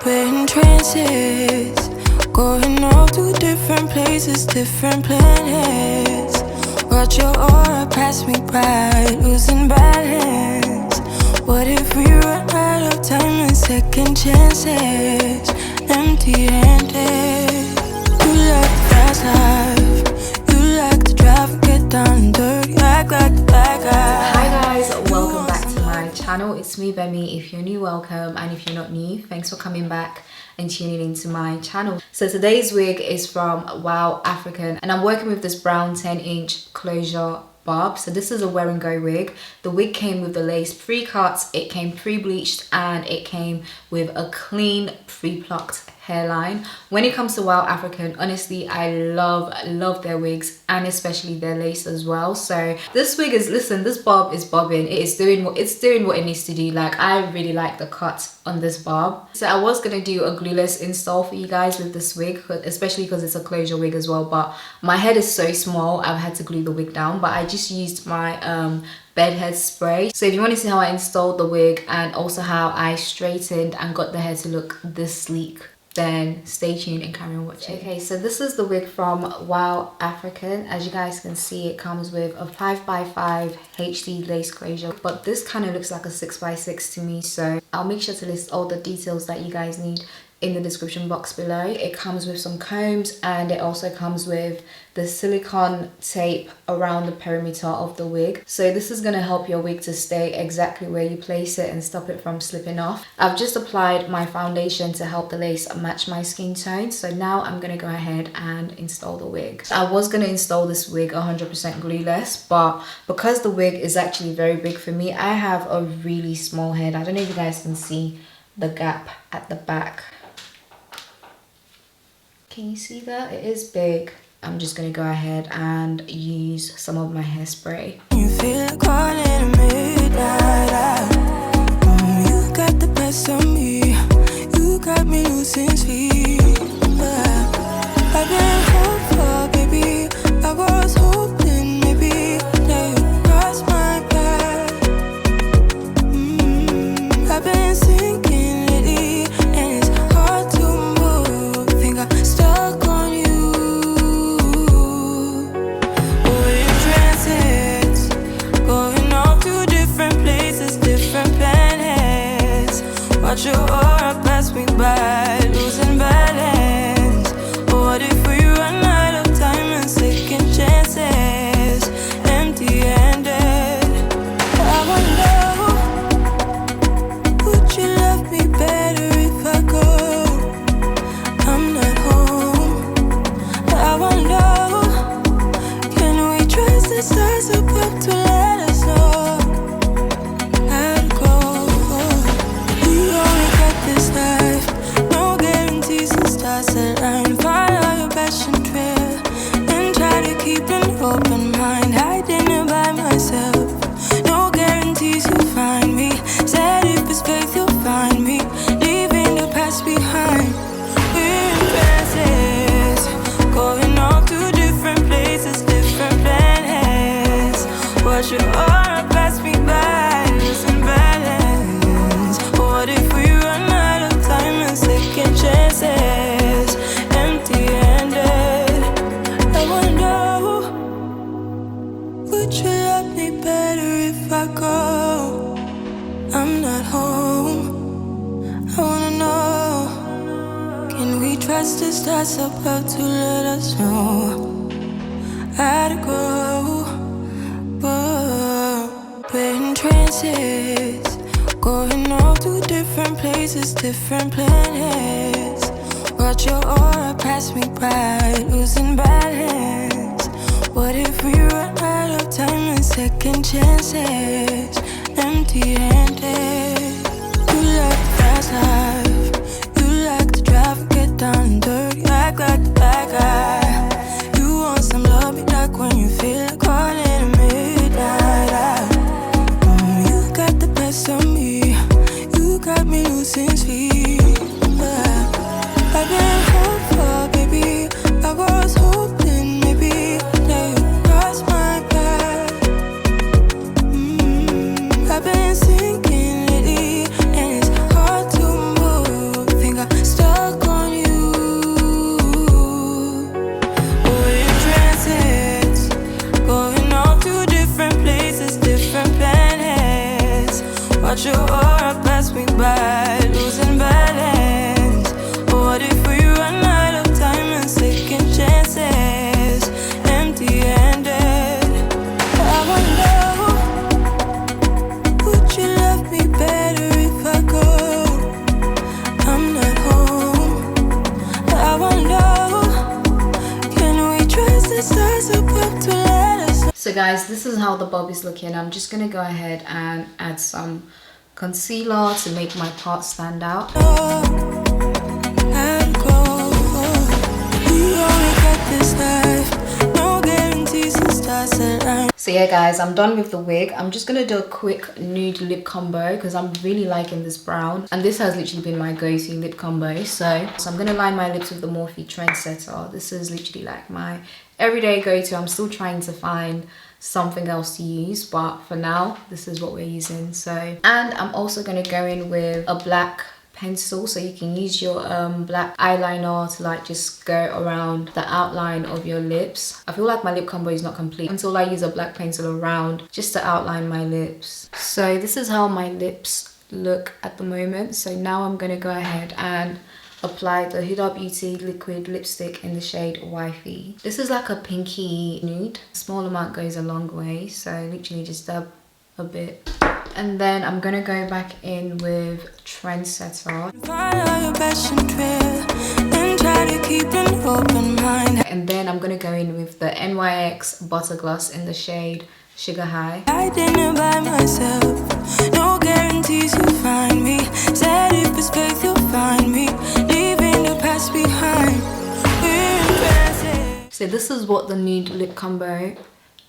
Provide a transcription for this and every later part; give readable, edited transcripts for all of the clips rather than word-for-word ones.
We're in trances, going off to different places, different planets. Watch your aura pass me by, losing balance. What if we run out of time and second chances? Empty-handed. You like the fast life, you like to drive and get down and dirty, act like the bad guy. Hi guys, welcome back to my channel. It's me, Bemi. If you're new, welcome, and if you're not new, thanks for coming back and tuning into my channel. So today's wig is from Wowafrican, and I'm working with this brown 10-inch closure bob. So this is a wear and go wig. The wig came with the lace pre-cuts, it came pre-bleached, and it came with a clean pre-plucked hairline. When it comes to Wowafrican, honestly, I love their wigs, and especially their lace as well. So this wig is, listen, this bob is bobbing. It is doing what it needs to do. Like, I really like the cut on this bob. So I was gonna do a glueless install for you guys with this wig, especially because it's a closure wig as well, but my head is so small, I've had to glue the wig down. But I just used my bed head spray. So if you want to see how I installed the wig and also how I straightened and got the hair to look this sleek, then stay tuned and carry on watching. Okay, so this is the wig from Wowafrican. As you guys can see, it comes with a 5x5 HD lace closure, but this kind of looks like a 6x6 to me, so I'll make sure to list all the details that you guys need in the description box below. It comes with some combs, and it also comes with the silicone tape around the perimeter of the wig. So this is going to help your wig to stay exactly where you place it and stop it from slipping off. I've just applied my foundation to help the lace match my skin tone. So now I'm going to go ahead and install the wig. I was going to install this wig 100% glueless, but because the wig is actually very big for me, I have a really small head. I don't know if you guys can see the gap at the back. Can you see that? It is big. I'm just gonna go ahead and use some of my hairspray. You feel like calling at midnight. You got the best of me. You got me losing sleep. I've been hopeful, baby. I was hoping maybe that you'd cross my path. I've been sinking lately, and it's hard to move. Think I'm stuck on you. We're in transits, going off to different places, different planets. Watch your aura pass me by, losing balance. What if we run out of time and second chances? Empty-handed. I wonder, would you love me better if I go? I'm not home. I wonder, can we trust the stars above to let us know how to go? We only got this life, no guarantees and stars align. Follow your passion trail and try to keep an open mind. Hiding it by myself, no guarantees you'll find me. Said if it's faith you'll find me, leaving the past behind. We're in trances, going off to different places, different planets. Watch your aura pass me by, losing balance. What if we run out of time and second chances? Empty-handed. I wonder, would you love me better if I go? I'm not home. I wanna know, can we trust the stars above to let us know how to go? Whoa. We're in trances, going off to different places, different planets. Watch your aura pass me by, losing balance. What if we run out of time and second chances? Empty-handed. You like the fast life, you like to drive and get down and dirty, act like the bad guy. You want some love, be like when you feel like calling at midnight. You got the best of me, you got me losing sleep. I've been hopeful, baby. I was hoping maybe that you'd cross my path. I've been sinking lately, and it's hard to move. So guys, this is how the bob is looking. I'm just gonna go ahead and add some concealer to make my part stand out. So yeah guys, I'm done with the wig. I'm just gonna do a quick nude lip combo because I'm really liking this brown, and this has literally been my go-to lip combo. So I'm gonna line my lips with the Morphe Trendsetter. This is literally like my everyday go-to. I'm still trying to find something else to use, but for now this is what we're using. So, and I'm also gonna go in with a black pencil, so you can use your black eyeliner to like just go around the outline of your lips. I feel like my lip combo is not complete until I use a black pencil around just to outline my lips. So this is how my lips look at the moment. So now I'm gonna go ahead and apply the Huda Beauty liquid lipstick in the shade WIFEY. This is like a pinky nude. A small amount goes a long way, so literally just dab a bit. And then I'm gonna go back in with Trendsetter. And then I'm gonna go in with the NYX Butter Gloss in the shade Sugar High. I didn't buy myself, no guarantees you'll find me. Said if it's faith you'll find me, leaving the past behind. So this is what the nude lip combo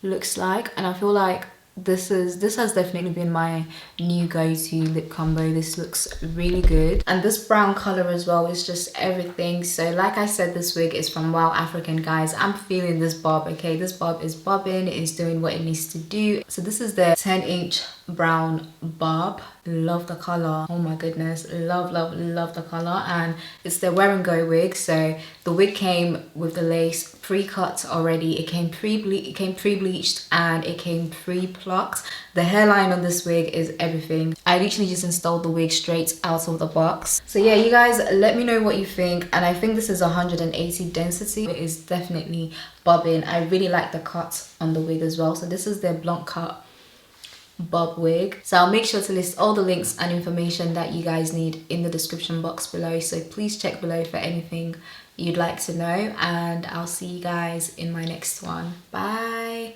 looks like, and I feel like this has definitely been my new go-to lip combo. This looks really good, and this brown color as well is just everything. So like I said, this wig is from Wowafrican, guys. I'm feeling this bob. Okay, this bob is bobbing, it is doing what it needs to do. So this is the 10-inch brown bob. Love the color. Oh my goodness, love the color. And it's the wear and go wig. So the wig came with the lace pre-cut already. It came pre-bleached and it came pre-plucked. The hairline on this wig is everything. I literally just installed the wig straight out of the box. So yeah, you guys, let me know what you think. And I think this is 180 density. It is definitely bobbing. I really like the cut on the wig as well. So this is their blunt cut bob wig. So I'll make sure to list all the links and information that you guys need in the description box below. So please check below for anything you'd like to know, and I'll see you guys in my next one. Bye.